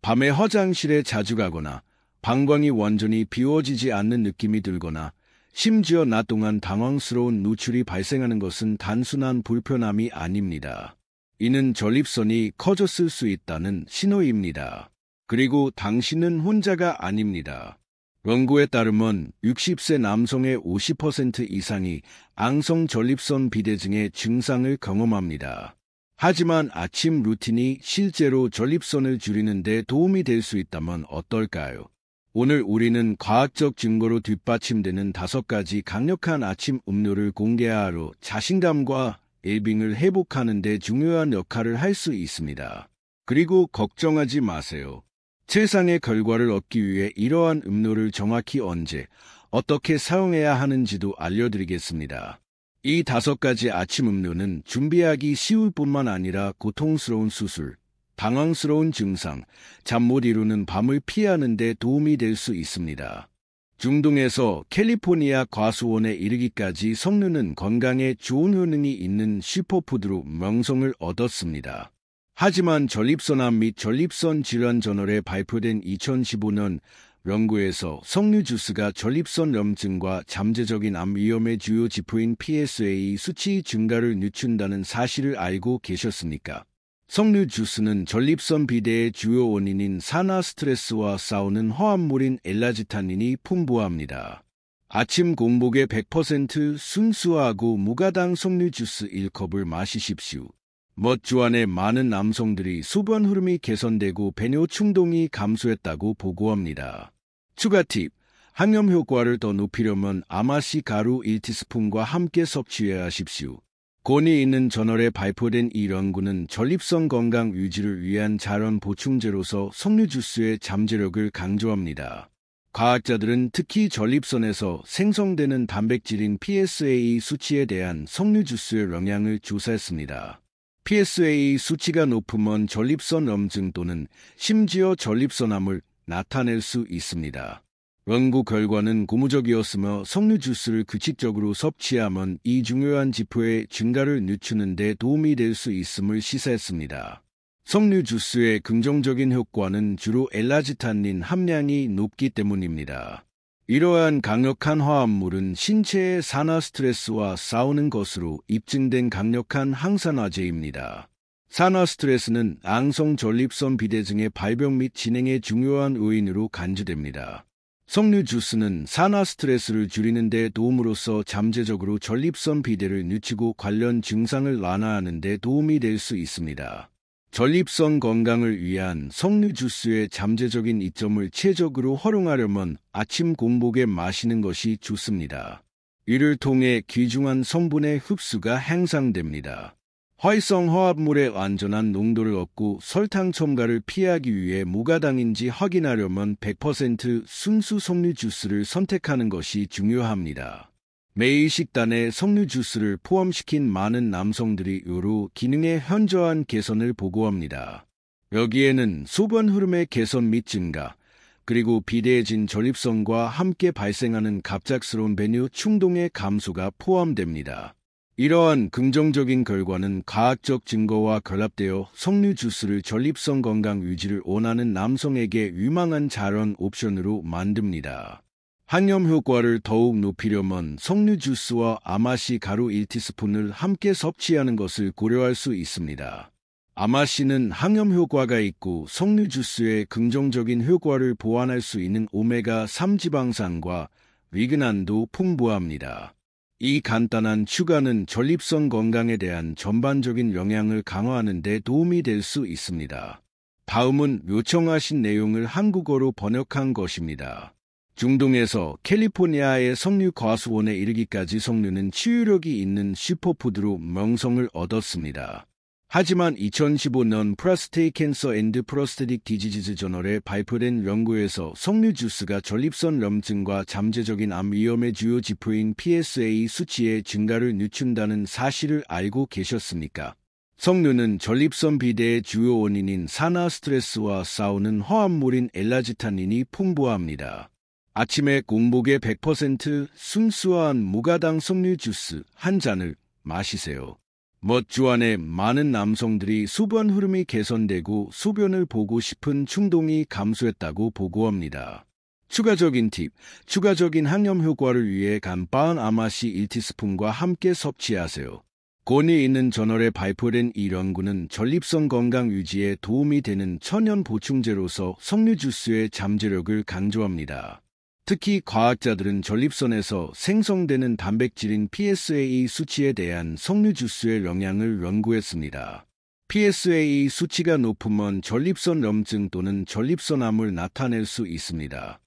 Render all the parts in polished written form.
밤에 화장실에 자주 가거나 방광이 완전히 비워지지 않는 느낌이 들거나 심지어 낮 동안 당황스러운 누출이 발생하는 것은 단순한 불편함이 아닙니다. 이는 전립선이 커졌을 수 있다는 신호입니다. 그리고 당신은 혼자가 아닙니다. 연구에 따르면 60세 남성의 50% 이상이 앙성 전립선 비대증의 증상을 경험합니다. 하지만 아침 루틴이 실제로 전립선을 줄이는 데 도움이 될 수 있다면 어떨까요? 오늘 우리는 과학적 증거로 뒷받침되는 5가지 강력한 아침 음료를 공개하러 자신감과 웰빙을 회복하는 데 중요한 역할을 할 수 있습니다. 그리고 걱정하지 마세요. 최상의 결과를 얻기 위해 이러한 음료를 정확히 언제, 어떻게 사용해야 하는지도 알려드리겠습니다. 이 5가지 아침 음료는 준비하기 쉬울 뿐만 아니라 고통스러운 수술, 당황스러운 증상, 잠 못 이루는 밤을 피하는 데 도움이 될 수 있습니다. 중동에서 캘리포니아 과수원에 이르기까지 석류는 건강에 좋은 효능이 있는 슈퍼푸드로 명성을 얻었습니다. 하지만 전립선암 및 전립선 질환 저널에 발표된 2015년 연구에서 석류 주스가 전립선염증과 잠재적인 암 위험의 주요 지표인 PSA 수치 증가를 늦춘다는 사실을 알고 계셨습니까? 석류 주스는 전립선 비대의 주요 원인인 산화 스트레스와 싸우는 화합물인 엘라지타닌이 풍부합니다. 아침 공복에 100% 순수하고 무가당 석류 주스 1컵을 마시십시오. 몇 주 안에 많은 남성들이 소변 흐름이 개선되고 배뇨 충동이 감소했다고 보고합니다. 추가 팁, 항염 효과를 더 높이려면 아마시 가루 1티스푼과 함께 섭취해야 하십시오. 권위 있는 저널에 발표된 이 연구는 전립선 건강 유지를 위한 자연 보충제로서 석류 주스의 잠재력을 강조합니다. 과학자들은 특히 전립선에서 생성되는 단백질인 PSA 수치에 대한 석류 주스의 영향을 조사했습니다. PSA 수치가 높으면 전립선염증 또는 심지어 전립선암을 나타낼 수 있습니다. 연구 결과는 고무적이었으며 석류 주스를 규칙적으로 섭취하면 이 중요한 지표의 증가를 늦추는 데 도움이 될 수 있음을 시사했습니다. 석류 주스의 긍정적인 효과는 주로 엘라지타닌 함량이 높기 때문입니다. 이러한 강력한 화합물은 신체의 산화 스트레스와 싸우는 것으로 입증된 강력한 항산화제입니다. 산화 스트레스는 앙성 전립선 비대증의 발병 및 진행의 중요한 요인으로 간주됩니다. 석류 주스는 산화 스트레스를 줄이는 데 도움으로써 잠재적으로 전립선 비대를 늦추고 관련 증상을 완화하는 데 도움이 될 수 있습니다. 전립선 건강을 위한 석류 주스의 잠재적인 이점을 최적으로 활용하려면 아침 공복에 마시는 것이 좋습니다. 이를 통해 귀중한 성분의 흡수가 향상됩니다. 활성 화합물의 완전한 농도를 얻고 설탕 첨가를 피하기 위해 무가당인지 확인하려면 100% 순수 석류 주스를 선택하는 것이 중요합니다. 매일 식단에 석류 주스를 포함시킨 많은 남성들이 여러 기능의 현저한 개선을 보고합니다. 여기에는 소변 흐름의 개선 및 증가, 그리고 비대해진 전립선과 함께 발생하는 갑작스러운 배뇨 충동의 감소가 포함됩니다. 이러한 긍정적인 결과는 과학적 증거와 결합되어 석류 주스를 전립선 건강 유지를 원하는 남성에게 유망한 자연 옵션으로 만듭니다. 항염 효과를 더욱 높이려면 석류 주스와 아마시 가루 1티스푼을 함께 섭취하는 것을 고려할 수 있습니다. 아마시는 항염 효과가 있고 석류 주스의 긍정적인 효과를 보완할 수 있는 오메가3 지방산과 위그난도 풍부합니다. 이 간단한 추가는 전립선 건강에 대한 전반적인 영향을 강화하는 데 도움이 될 수 있습니다. 다음은 요청하신 내용을 한국어로 번역한 것입니다. 중동에서 캘리포니아의 석류 과수원에 이르기까지 석류는 치유력이 있는 슈퍼푸드로 명성을 얻었습니다. 하지만 2015년 프로스테이트 캔서 앤드 프로스테틱 디지즈 저널에 발표된 연구에서 석류 주스가 전립선 염증과 잠재적인 암 위험의 주요 지표인 PSA 수치의 증가를 늦춘다는 사실을 알고 계셨습니까? 석류는 전립선 비대의 주요 원인인 산화 스트레스와 싸우는 화합물인 엘라지타닌이 풍부합니다. 아침에 공복에 100% 순수한 무가당 석류 주스 한 잔을 마시세요. 멋주안에 많은 남성들이 소변 흐름이 개선되고 소변을 보고 싶은 충동이 감소했다고 보고합니다. 추가적인 팁, 추가적인 항염 효과를 위해 간판 아마시 1티스푼과 함께 섭취하세요. 권위 있는 저널에 발표된 이 연구는 전립선 건강 유지에 도움이 되는 천연 보충제로서 석류 주스의 잠재력을 강조합니다. 특히 과학자들은 전립선에서 생성되는 단백질인 PSA 수치에 대한 석류 주스의 영향을 연구했습니다. PSA 수치가 높으면 전립선 염증 또는 전립선암을 나타낼 수 있습니다.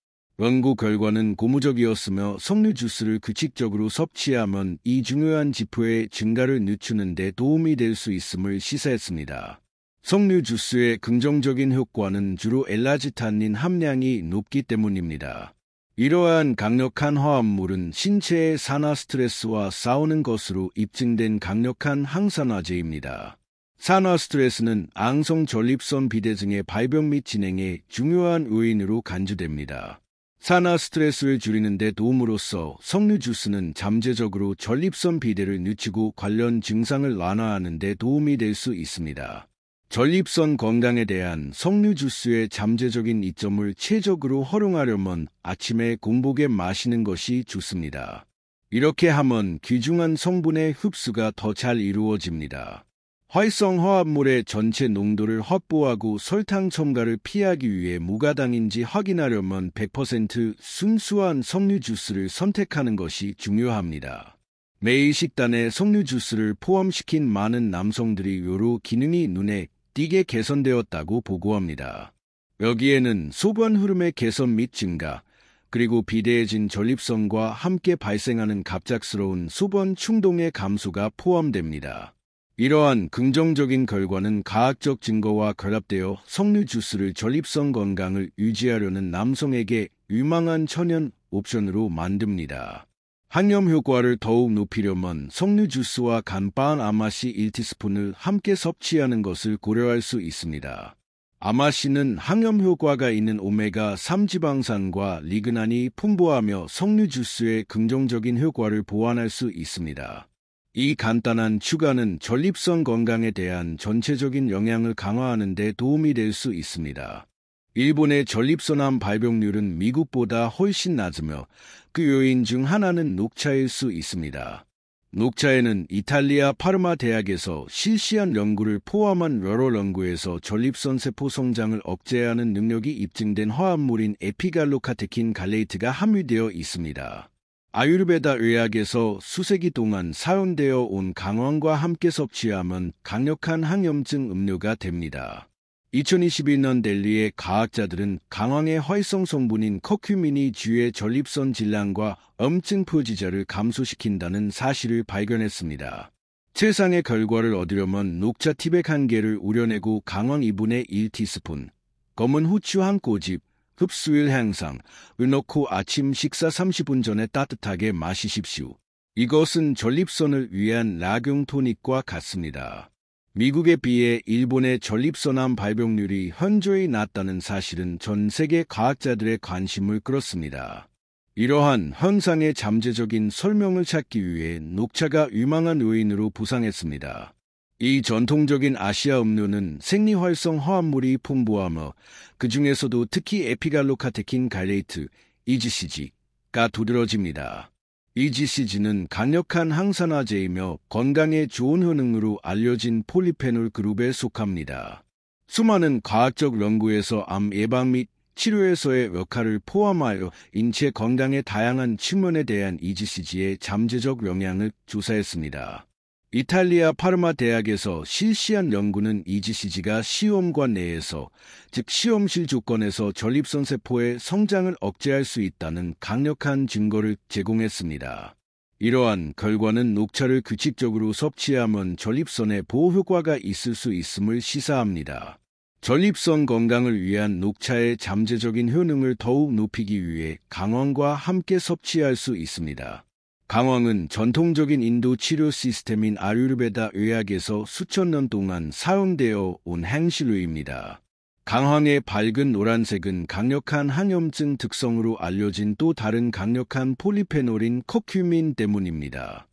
연구 결과는 고무적이었으며 석류 주스를 규칙적으로 섭취하면 이 중요한 지표의 증가를 늦추는 데 도움이 될 수 있음을 시사했습니다. 석류 주스의 긍정적인 효과는 주로 엘라지타닌 함량이 높기 때문입니다. 이러한 강력한 화합물은 신체의 산화 스트레스와 싸우는 것으로 입증된 강력한 항산화제입니다. 산화 스트레스는 앙성 전립선 비대증의 발병 및 진행에 중요한 요인으로 간주됩니다. 산화 스트레스를 줄이는 데 도움으로써 석류 주스는 잠재적으로 전립선 비대를 늦추고 관련 증상을 완화하는 데 도움이 될 수 있습니다. 전립선 건강에 대한 석류 주스의 잠재적인 이점을 최적으로 활용하려면 아침에 공복에 마시는 것이 좋습니다. 이렇게 하면 귀중한 성분의 흡수가 더 잘 이루어집니다. 활성 화합물의 전체 농도를 확보하고 설탕 첨가를 피하기 위해 무가당인지 확인하려면 100% 순수한 석류 주스를 선택하는 것이 중요합니다. 매일 식단에 석류 주스를 포함시킨 많은 남성들이 요로 기능이 눈에 띄게 개선되었다고 보고합니다. 여기에는 소변 흐름의 개선 및 증가, 그리고 비대해진 전립선과 함께 발생하는 갑작스러운 소변 충동의 감소가 포함됩니다. 이러한 긍정적인 결과는 과학적 증거와 결합되어 석류 주스를 전립선 건강을 유지하려는 남성에게 유망한 천연 옵션으로 만듭니다. 항염 효과를 더욱 높이려면 석류 주스와 간판 아마시 1티스푼을 함께 섭취하는 것을 고려할 수 있습니다. 아마시는 항염 효과가 있는 오메가3 지방산과 리그난이 풍부하며 석류 주스의 긍정적인 효과를 보완할 수 있습니다. 이 간단한 추가는 전립선 건강에 대한 전체적인 영향을 강화하는 데 도움이 될 수 있습니다. 일본의 전립선암 발병률은 미국보다 훨씬 낮으며 그 요인 중 하나는 녹차일 수 있습니다. 녹차에는 이탈리아 파르마 대학에서 실시한 연구를 포함한 여러 연구에서 전립선 세포 성장을 억제하는 능력이 입증된 화합물인 에피갈로카테킨 갈레이트가 함유되어 있습니다. 아유르베다 의학에서 수세기 동안 사용되어 온 강황과 함께 섭취하면 강력한 항염증 음료가 됩니다. 2021년 델리의 과학자들은 강황의 활성 성분인 커큐민이 쥐의 전립선 질량과 염증 표지자를 감소시킨다는 사실을 발견했습니다. 최상의 결과를 얻으려면 녹차 티백 1개를 우려내고 강황 2분의 1티스푼, 검은 후추 한 꼬집, 흡수율 향상을 넣고 아침 식사 30분 전에 따뜻하게 마시십시오. 이것은 전립선을 위한 라균 토닉과 같습니다. 미국에 비해 일본의 전립선암 발병률이 현저히 낮다는 사실은 전 세계 과학자들의 관심을 끌었습니다. 이러한 현상의 잠재적인 설명을 찾기 위해 녹차가 유망한 요인으로 부상했습니다. 이 전통적인 아시아 음료는 생리활성 화합물이 풍부하며 그 중에서도 특히 에피갈로카테킨 갈레이트, EGCG가 두드러집니다. EGCG는 강력한 항산화제이며 건강에 좋은 효능으로 알려진 폴리페놀 그룹에 속합니다. 수많은 과학적 연구에서 암 예방 및 치료에서의 역할을 포함하여 인체 건강의 다양한 측면에 대한 EGCG의 잠재적 영향을 조사했습니다. 이탈리아 파르마 대학에서 실시한 연구는 EGCG가 시험관 내에서, 즉 시험실 조건에서 전립선 세포의 성장을 억제할 수 있다는 강력한 증거를 제공했습니다. 이러한 결과는 녹차를 규칙적으로 섭취하면 전립선에 보호 효과가 있을 수 있음을 시사합니다. 전립선 건강을 위한 녹차의 잠재적인 효능을 더욱 높이기 위해 강황과 함께 섭취할 수 있습니다. 강황은 전통적인 인도 치료 시스템인 아유르베다 의학에서 수천 년 동안 사용되어 온 향신료입니다. 강황의 밝은 노란색은 강력한 항염증 특성으로 알려진 또 다른 강력한 폴리페놀인 커큐민 때문입니다.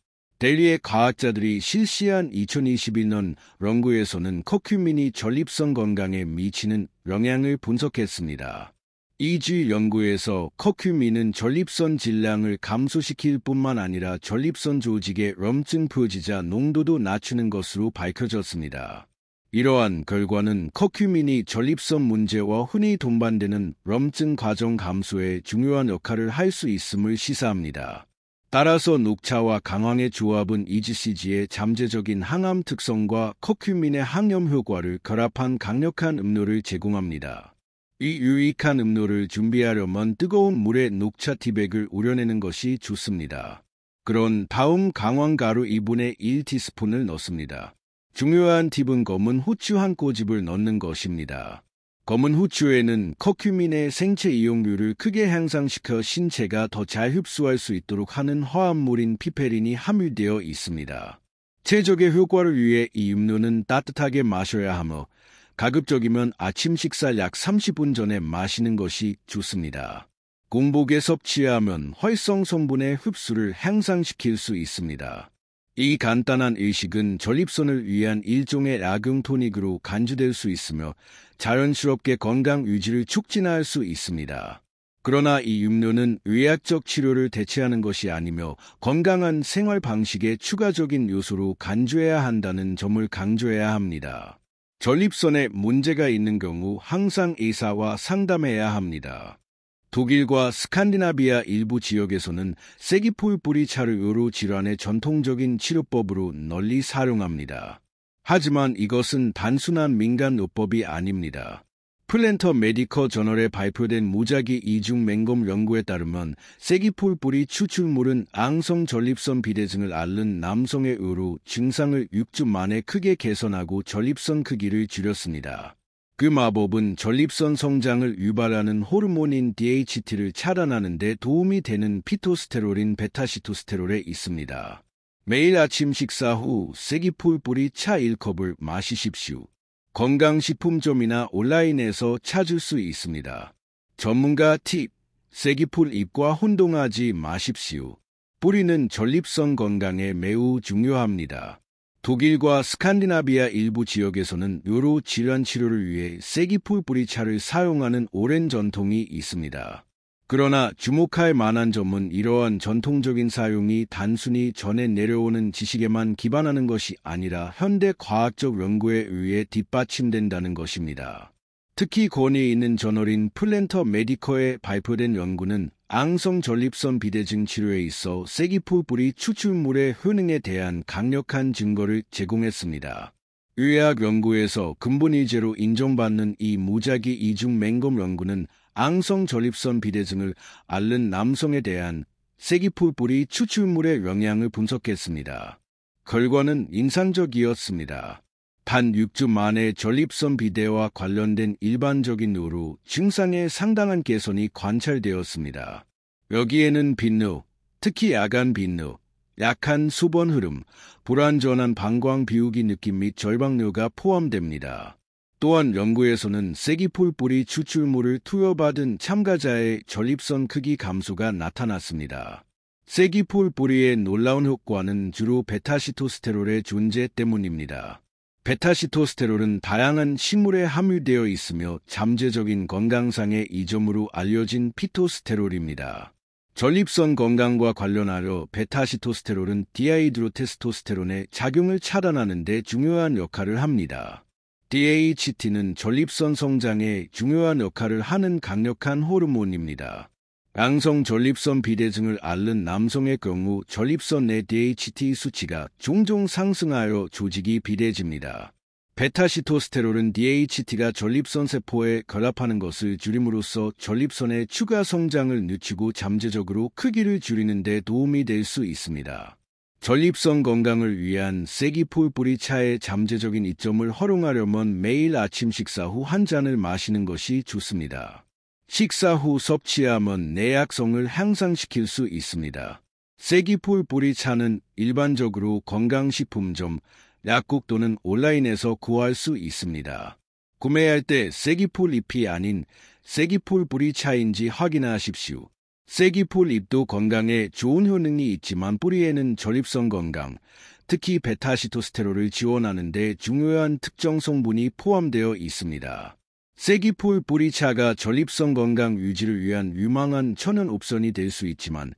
델리의 과학자들이 실시한 2021년 연구에서는 커큐민이 전립선 건강에 미치는 영향을 분석했습니다. 이 주 연구에서 커큐민은 전립선 질량을 감소시킬 뿐만 아니라 전립선 조직의 염증 표지자 농도도 낮추는 것으로 밝혀졌습니다. 이러한 결과는 커큐민이 전립선 문제와 흔히 동반되는 염증 과정 감소에 중요한 역할을 할 수 있음을 시사합니다. 따라서 녹차와 강황의 조합은 EGCG의 잠재적인 항암 특성과 커큐민의 항염 효과를 결합한 강력한 음료를 제공합니다. 이 유익한 음료를 준비하려면 뜨거운 물에 녹차 티백을 우려내는 것이 좋습니다. 그런 다음 강황가루 2분의 1티스푼을 넣습니다. 중요한 팁은 검은 후추 한 꼬집을 넣는 것입니다. 검은 후추에는 커큐민의 생체 이용률을 크게 향상시켜 신체가 더 잘 흡수할 수 있도록 하는 화합물인 피페린이 함유되어 있습니다. 최적의 효과를 위해 이 음료는 따뜻하게 마셔야 하며 가급적이면 아침 식사 약 30분 전에 마시는 것이 좋습니다. 공복에 섭취하면 활성 성분의 흡수를 향상시킬 수 있습니다. 이 간단한 의식은 전립선을 위한 일종의 약용 토닉으로 간주될 수 있으며 자연스럽게 건강 유지를 촉진할 수 있습니다. 그러나 이 음료는 의학적 치료를 대체하는 것이 아니며 건강한 생활 방식의 추가적인 요소로 간주해야 한다는 점을 강조해야 합니다. 전립선에 문제가 있는 경우 항상 의사와 상담해야 합니다. 독일과 스칸디나비아 일부 지역에서는 세기폴 뿌리차를 의료 질환의 전통적인 치료법으로 널리 사용합니다. 하지만 이것은 단순한 민간요법이 아닙니다. 플랜터 메디커 저널에 발표된 무작위 이중 맹검 연구에 따르면 세기폴 뿌리 추출물은 앙성 전립선 비대증을 앓는 남성의 의료 증상을 6주 만에 크게 개선하고 전립선 크기를 줄였습니다. 그 마법은 전립선 성장을 유발하는 호르몬인 DHT를 차단하는 데 도움이 되는 피토스테롤인 베타시토스테롤에 있습니다. 매일 아침 식사 후 세기폴 뿌리 차 1컵을 마시십시오. 건강식품점이나 온라인에서 찾을 수 있습니다. 전문가 팁, 세기폴 잎과 혼동하지 마십시오. 뿌리는 전립선 건강에 매우 중요합니다. 독일과 스칸디나비아 일부 지역에서는 요로 질환 치료를 위해 세기폴 뿌리차를 사용하는 오랜 전통이 있습니다. 그러나 주목할 만한 점은 이러한 전통적인 사용이 단순히 전해 내려오는 지식에만 기반하는 것이 아니라 현대 과학적 연구에 의해 뒷받침된다는 것입니다. 특히 권위 있는 저널인 플랜터 메디커에 발표된 연구는 앙성 전립선 비대증 치료에 있어 세기폴 뿌리 추출물의 효능에 대한 강력한 증거를 제공했습니다. 의학 연구에서 근본 이제로 인정받는 이 무작위 이중 맹검 연구는 앙성 전립선 비대증을 앓는 남성에 대한 세기폴 뿌리 추출물의 영향을 분석했습니다. 결과는 인상적이었습니다. 단 6주 만에 전립선 비대와 관련된 일반적인 요로 증상의 상당한 개선이 관찰되었습니다. 여기에는 빈뇨, 특히 야간 빈뇨, 약한 수번 흐름, 불완전한 방광 비우기 느낌 및 절박뇨가 포함됩니다. 또한 연구에서는 세기폴 뿌리 추출물을 투여받은 참가자의 전립선 크기 감소가 나타났습니다. 세기폴 뿌리의 놀라운 효과는 주로 베타시토스테롤의 존재 때문입니다. 베타시토스테롤은 다양한 식물에 함유되어 있으며 잠재적인 건강상의 이점으로 알려진 피토스테롤입니다. 전립선 건강과 관련하여 베타시토스테롤은 디하이드로테스토스테론의 작용을 차단하는 데 중요한 역할을 합니다. DHT는 전립선 성장에 중요한 역할을 하는 강력한 호르몬입니다. 앙성 전립선 비대증을 앓는 남성의 경우 전립선 내 DHT 수치가 종종 상승하여 조직이 비대해집니다. 베타시토스테롤은 DHT가 전립선 세포에 결합하는 것을 줄임으로써 전립선의 추가 성장을 늦추고 잠재적으로 크기를 줄이는 데 도움이 될 수 있습니다. 전립선 건강을 위한 세기폴 뿌리차의 잠재적인 이점을 활용하려면 매일 아침 식사 후 한 잔을 마시는 것이 좋습니다. 식사 후 섭취하면 내약성을 향상시킬 수 있습니다. 세기폴 뿌리차는 일반적으로 건강식품점, 약국 또는 온라인에서 구할 수 있습니다. 구매할 때 세기폴 잎이 아닌 세기폴 뿌리차인지 확인하십시오. 쐐기풀 잎도 건강에 좋은 효능이 있지만 뿌리에는 전립선 건강, 특히 베타시토스테롤을 지원하는 데 중요한 특정 성분이 포함되어 있습니다. 쐐기풀 뿌리차가 전립선 건강 유지를 위한 유망한 천연 옵션이 될 수 있지만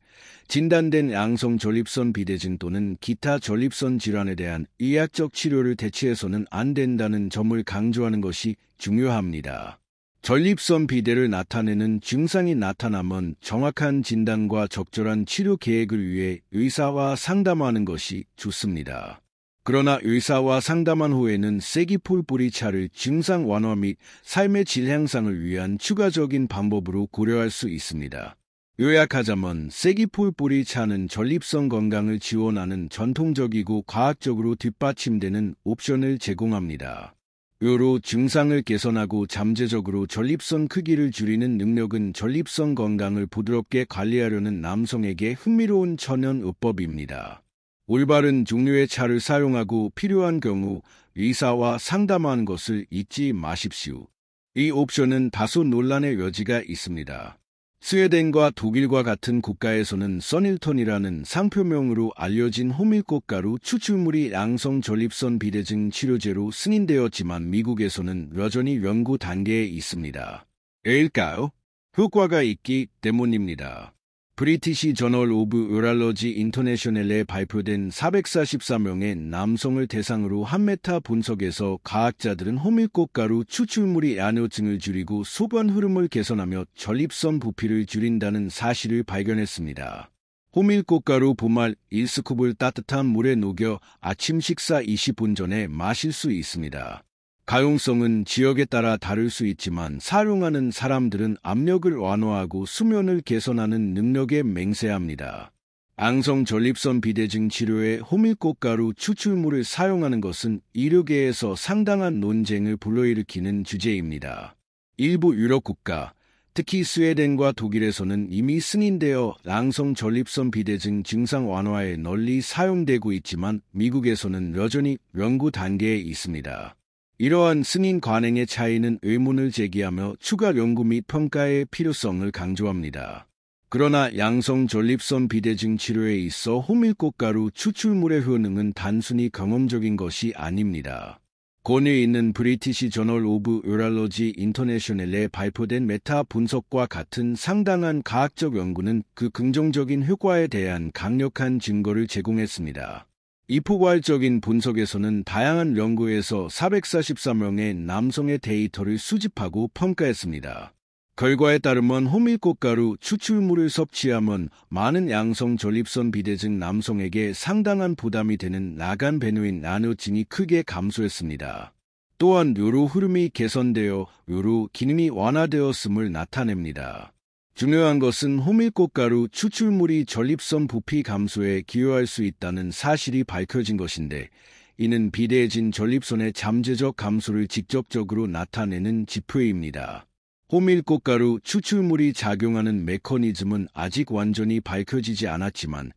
진단된 양성 전립선 비대증 또는 기타 전립선 질환에 대한 의학적 치료를 대체해서는 안 된다는 점을 강조하는 것이 중요합니다. 전립선 비대를 나타내는 증상이 나타나면 정확한 진단과 적절한 치료 계획을 위해 의사와 상담하는 것이 좋습니다. 그러나 의사와 상담한 후에는 쐐기풀 뿌리차를 증상 완화 및 삶의 질 향상을 위한 추가적인 방법으로 고려할 수 있습니다. 요약하자면 쐐기풀 뿌리차는 전립선 건강을 지원하는 전통적이고 과학적으로 뒷받침되는 옵션을 제공합니다. 요로 증상을 개선하고 잠재적으로 전립선 크기를 줄이는 능력은 전립선 건강을 부드럽게 관리하려는 남성에게 흥미로운 천연 의법입니다. 올바른 종류의 차를 사용하고 필요한 경우 의사와 상담하는 것을 잊지 마십시오. 이 옵션은 다소 논란의 여지가 있습니다. 스웨덴과 독일과 같은 국가에서는 써닐턴이라는 상표명으로 알려진 호밀꽃가루 추출물이 양성 전립선 비대증 치료제로 승인되었지만 미국에서는 여전히 연구 단계에 있습니다. 왜일까요? 효과가 있기 때문입니다. 브리티시 저널 오브 유럴러지 인터내셔널에 발표된 444명의 남성을 대상으로 한 메타 분석에서 과학자들은 호밀꽃가루 추출물이 야뇨증을 줄이고 소변 흐름을 개선하며 전립선 부피를 줄인다는 사실을 발견했습니다. 호밀꽃가루 분말 1스쿱을 따뜻한 물에 녹여 아침 식사 20분 전에 마실 수 있습니다. 가용성은 지역에 따라 다를 수 있지만 사용하는 사람들은 압력을 완화하고 수면을 개선하는 능력에 맹세합니다. 양성 전립선 비대증 치료에 호밀꽃가루 추출물을 사용하는 것은 의료계에서 상당한 논쟁을 불러일으키는 주제입니다. 일부 유럽 국가, 특히 스웨덴과 독일에서는 이미 승인되어 양성 전립선 비대증 증상 완화에 널리 사용되고 있지만 미국에서는 여전히 연구 단계에 있습니다. 이러한 승인 관행의 차이는 의문을 제기하며 추가 연구 및 평가의 필요성을 강조합니다. 그러나 양성 전립선 비대증 치료에 있어 호밀꽃가루 추출물의 효능은 단순히 경험적인 것이 아닙니다. 권위에 있는 브리티시 저널 오브 유럴러지 인터내셔널에 발표된 메타 분석과 같은 상당한 과학적 연구는 그 긍정적인 효과에 대한 강력한 증거를 제공했습니다. 이 포괄적인 분석에서는 다양한 연구에서 444명의 남성의 데이터를 수집하고 평가했습니다. 결과에 따르면 호밀꽃가루 추출물을 섭취하면 많은 양성 전립선 비대증 남성에게 상당한 부담이 되는 나간 베누인 야뇨증이 크게 감소했습니다. 또한 요로 흐름이 개선되어 요로 기능이 완화되었음을 나타냅니다. 중요한 것은 호밀꽃가루 추출물이 전립선 부피 감소에 기여할 수 있다는 사실이 밝혀진 것인데 이는 비대해진 전립선의 잠재적 감소를 직접적으로 나타내는 지표입니다. 호밀꽃가루 추출물이 작용하는 메커니즘은 아직 완전히 밝혀지지 않았지만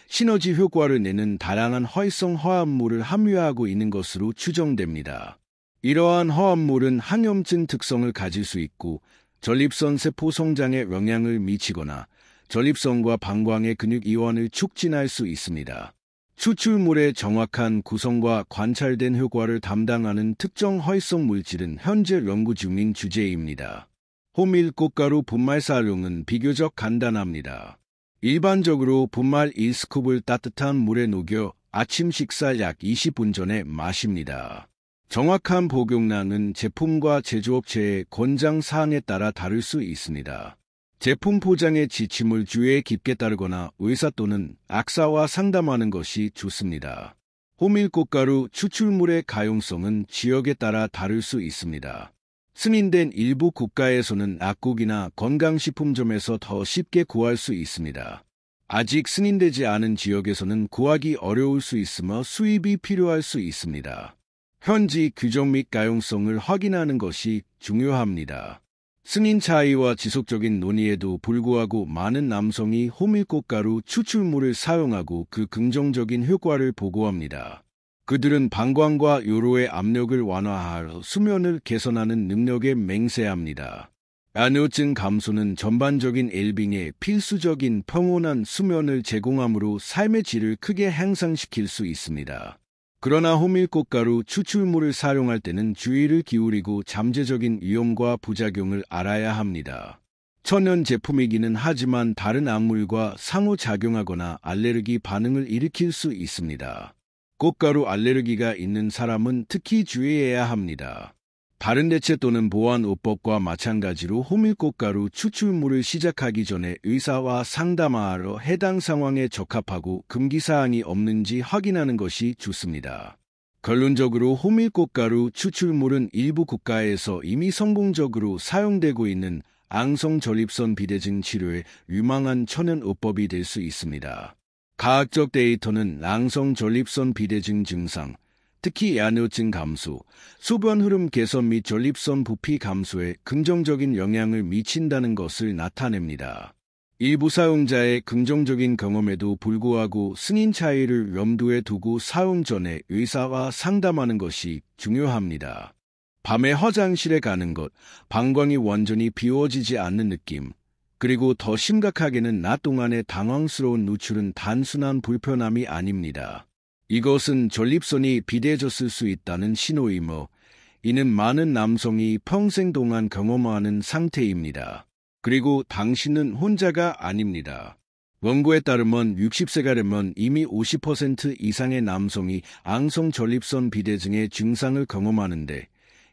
시너지 효과를 내는 다양한 활성 화합물을 함유하고 있는 것으로 추정됩니다. 이러한 화합물은 항염증 특성을 가질 수 있고 전립선 세포 성장에 영향을 미치거나 전립선과 방광의 근육 이완을 촉진할 수 있습니다. 추출물의 정확한 구성과 관찰된 효과를 담당하는 특정 활성 물질은 현재 연구 중인 주제입니다. 호밀꽃가루 분말 사용은 비교적 간단합니다. 일반적으로 분말 1스쿱을 따뜻한 물에 녹여 아침 식사 약 20분 전에 마십니다. 정확한 복용량은 제품과 제조업체의 권장 사항에 따라 다를 수 있습니다. 제품 포장의 지침을 주의에 깊게 따르거나 의사 또는 약사와 상담하는 것이 좋습니다. 호밀꽃가루 추출물의 가용성은 지역에 따라 다를 수 있습니다. 승인된 일부 국가에서는 약국이나 건강식품점에서 더 쉽게 구할 수 있습니다. 아직 승인되지 않은 지역에서는 구하기 어려울 수 있으며 수입이 필요할 수 있습니다. 현지 규정 및 가용성을 확인하는 것이 중요합니다. 승인 차이와 지속적인 논의에도 불구하고 많은 남성이 호밀꽃가루 추출물을 사용하고 그 긍정적인 효과를 보고합니다. 그들은 방광과 요로의 압력을 완화하여 수면을 개선하는 능력에 맹세합니다. 야뇨증 감소는 전반적인 웰빙에 필수적인 평온한 수면을 제공하므로 삶의 질을 크게 향상시킬 수 있습니다. 그러나 호밀꽃가루 추출물을 사용할 때는 주의를 기울이고 잠재적인 위험과 부작용을 알아야 합니다. 천연 제품이기는 하지만 다른 악물과 상호작용하거나 알레르기 반응을 일으킬 수 있습니다. 꽃가루 알레르기가 있는 사람은 특히 주의해야 합니다. 다른 대체 또는 보안요법과 마찬가지로 호밀꽃가루 추출물을 시작하기 전에 의사와 상담하러 해당 상황에 적합하고 금기사항이 없는지 확인하는 것이 좋습니다. 결론적으로 호밀꽃가루 추출물은 일부 국가에서 이미 성공적으로 사용되고 있는 앙성 전립선 비대증 치료에 유망한 천연요법이 될 수 있습니다. 과학적 데이터는 앙성 전립선 비대증 증상, 특히 야뇨증 감소, 소변 흐름 개선 및 전립선 부피 감소에 긍정적인 영향을 미친다는 것을 나타냅니다. 일부 사용자의 긍정적인 경험에도 불구하고 승인 차이를 염두에 두고 사용 전에 의사와 상담하는 것이 중요합니다. 밤에 화장실에 가는 것, 방광이 완전히 비워지지 않는 느낌, 그리고 더 심각하게는 낮 동안의 당황스러운 누출은 단순한 불편함이 아닙니다. 이것은 전립선이 비대해졌을 수 있다는 신호이며 이는 많은 남성이 평생 동안 경험하는 상태입니다. 그리고 당신은 혼자가 아닙니다. 연구에 따르면 60세가 되면 이미 50% 이상의 남성이 앙성 전립선 비대증의 증상을 경험하는데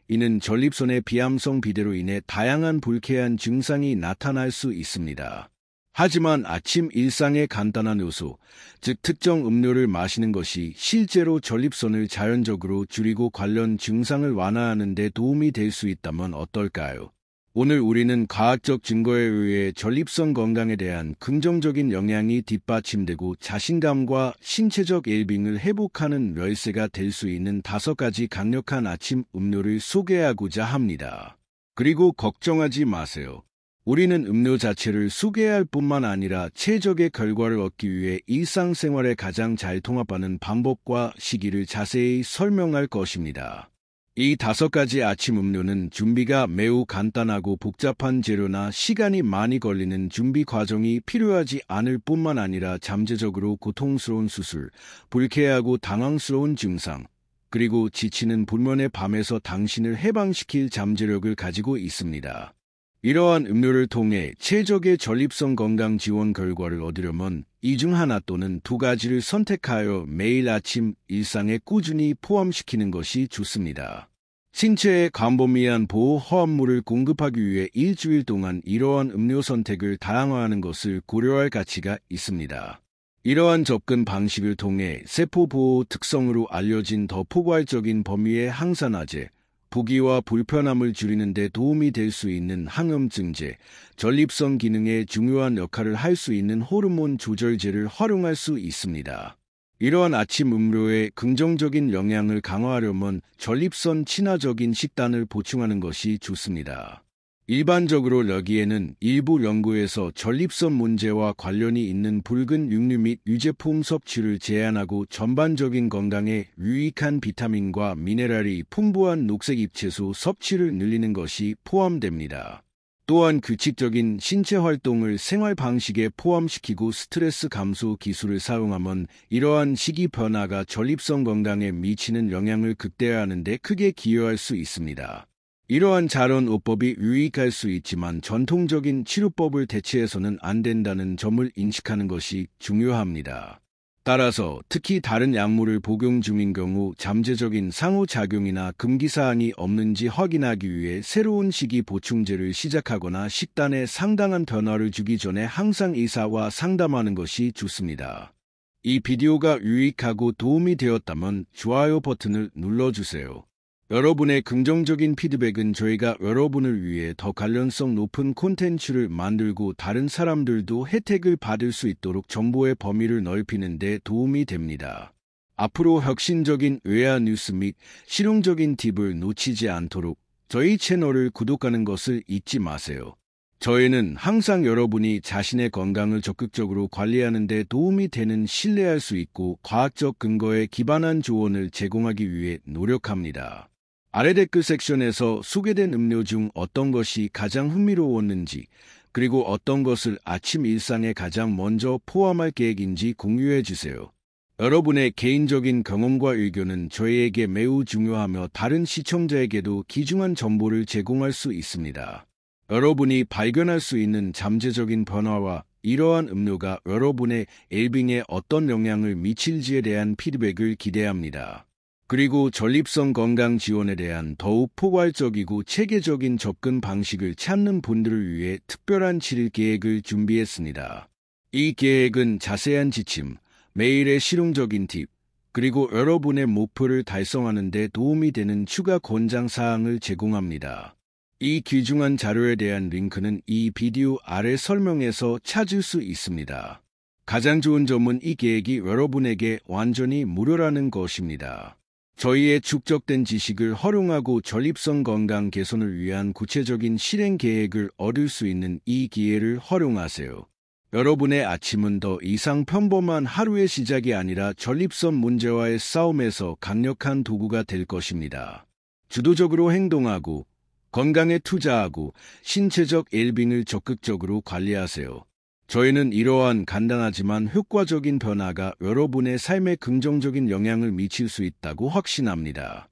이는 전립선의 비암성 비대로 인해 다양한 불쾌한 증상이 나타날 수 있습니다. 하지만 아침 일상의 간단한 요소, 즉 특정 음료를 마시는 것이 실제로 전립선을 자연적으로 줄이고 관련 증상을 완화하는 데 도움이 될 수 있다면 어떨까요? 오늘 우리는 과학적 증거에 의해 전립선 건강에 대한 긍정적인 영향이 뒷받침되고 자신감과 신체적 웰빙을 회복하는 열쇠가 될 수 있는 5가지 강력한 아침 음료를 소개하고자 합니다. 그리고 걱정하지 마세요. 우리는 음료 자체를 소개할 뿐만 아니라 최적의 결과를 얻기 위해 일상생활에 가장 잘 통합하는 방법과 시기를 자세히 설명할 것입니다. 이 5가지 아침 음료는 준비가 매우 간단하고 복잡한 재료나 시간이 많이 걸리는 준비 과정이 필요하지 않을 뿐만 아니라 잠재적으로 고통스러운 수술, 불쾌하고 당황스러운 증상, 그리고 지치는 불면의 밤에서 당신을 해방시킬 잠재력을 가지고 있습니다. 이러한 음료를 통해 최적의 전립선 건강 지원 결과를 얻으려면 이 중 하나 또는 2가지를 선택하여 매일 아침 일상에 꾸준히 포함시키는 것이 좋습니다. 신체에 광범위한 보호 화합물을 공급하기 위해 일주일 동안 이러한 음료 선택을 다양화하는 것을 고려할 가치가 있습니다. 이러한 접근 방식을 통해 세포 보호 특성으로 알려진 더 포괄적인 범위의 항산화제, 부기와 불편함을 줄이는 데 도움이 될 수 있는 항염증제, 전립선 기능에 중요한 역할을 할 수 있는 호르몬 조절제를 활용할 수 있습니다. 이러한 아침 음료의 긍정적인 영향을 강화하려면 전립선 친화적인 식단을 보충하는 것이 좋습니다. 일반적으로 여기에는 일부 연구에서 전립선 문제와 관련이 있는 붉은 육류 및 유제품 섭취를 제한하고 전반적인 건강에 유익한 비타민과 미네랄이 풍부한 녹색 잎채소 섭취를 늘리는 것이 포함됩니다. 또한 규칙적인 신체 활동을 생활 방식에 포함시키고 스트레스 감소 기술을 사용하면 이러한 시기 변화가 전립선 건강에 미치는 영향을 극대화하는 데 크게 기여할 수 있습니다. 이러한 자론요법이 유익할 수 있지만 전통적인 치료법을 대체해서는 안 된다는 점을 인식하는 것이 중요합니다. 따라서 특히 다른 약물을 복용 중인 경우 잠재적인 상호작용이나 금기사항이 없는지 확인하기 위해 새로운 식이 보충제를 시작하거나 식단에 상당한 변화를 주기 전에 항상 의사와 상담하는 것이 좋습니다. 이 비디오가 유익하고 도움이 되었다면 좋아요 버튼을 눌러주세요. 여러분의 긍정적인 피드백은 저희가 여러분을 위해 더 관련성 높은 콘텐츠를 만들고 다른 사람들도 혜택을 받을 수 있도록 정보의 범위를 넓히는 데 도움이 됩니다. 앞으로 혁신적인 의학 뉴스 및 실용적인 팁을 놓치지 않도록 저희 채널을 구독하는 것을 잊지 마세요. 저희는 항상 여러분이 자신의 건강을 적극적으로 관리하는 데 도움이 되는 신뢰할 수 있고 과학적 근거에 기반한 조언을 제공하기 위해 노력합니다. 아래 댓글 섹션에서 소개된 음료 중 어떤 것이 가장 흥미로웠는지, 그리고 어떤 것을 아침 일상에 가장 먼저 포함할 계획인지 공유해 주세요. 여러분의 개인적인 경험과 의견은 저희에게 매우 중요하며 다른 시청자에게도 귀중한 정보를 제공할 수 있습니다. 여러분이 발견할 수 있는 잠재적인 변화와 이러한 음료가 여러분의 웰빙에 어떤 영향을 미칠지에 대한 피드백을 기대합니다. 그리고 전립선 건강 지원에 대한 더욱 포괄적이고 체계적인 접근 방식을 찾는 분들을 위해 특별한 7일 계획을 준비했습니다. 이 계획은 자세한 지침, 매일의 실용적인 팁, 그리고 여러분의 목표를 달성하는 데 도움이 되는 추가 권장 사항을 제공합니다. 이 귀중한 자료에 대한 링크는 이 비디오 아래 설명에서 찾을 수 있습니다. 가장 좋은 점은 이 계획이 여러분에게 완전히 무료라는 것입니다. 저희의 축적된 지식을 활용하고 전립선 건강 개선을 위한 구체적인 실행 계획을 얻을 수 있는 이 기회를 활용하세요. 여러분의 아침은 더 이상 평범한 하루의 시작이 아니라 전립선 문제와의 싸움에서 강력한 도구가 될 것입니다. 주도적으로 행동하고 건강에 투자하고 신체적 웰빙을 적극적으로 관리하세요. 저희는 이러한 간단하지만 효과적인 변화가 여러분의 삶에 긍정적인 영향을 미칠 수 있다고 확신합니다.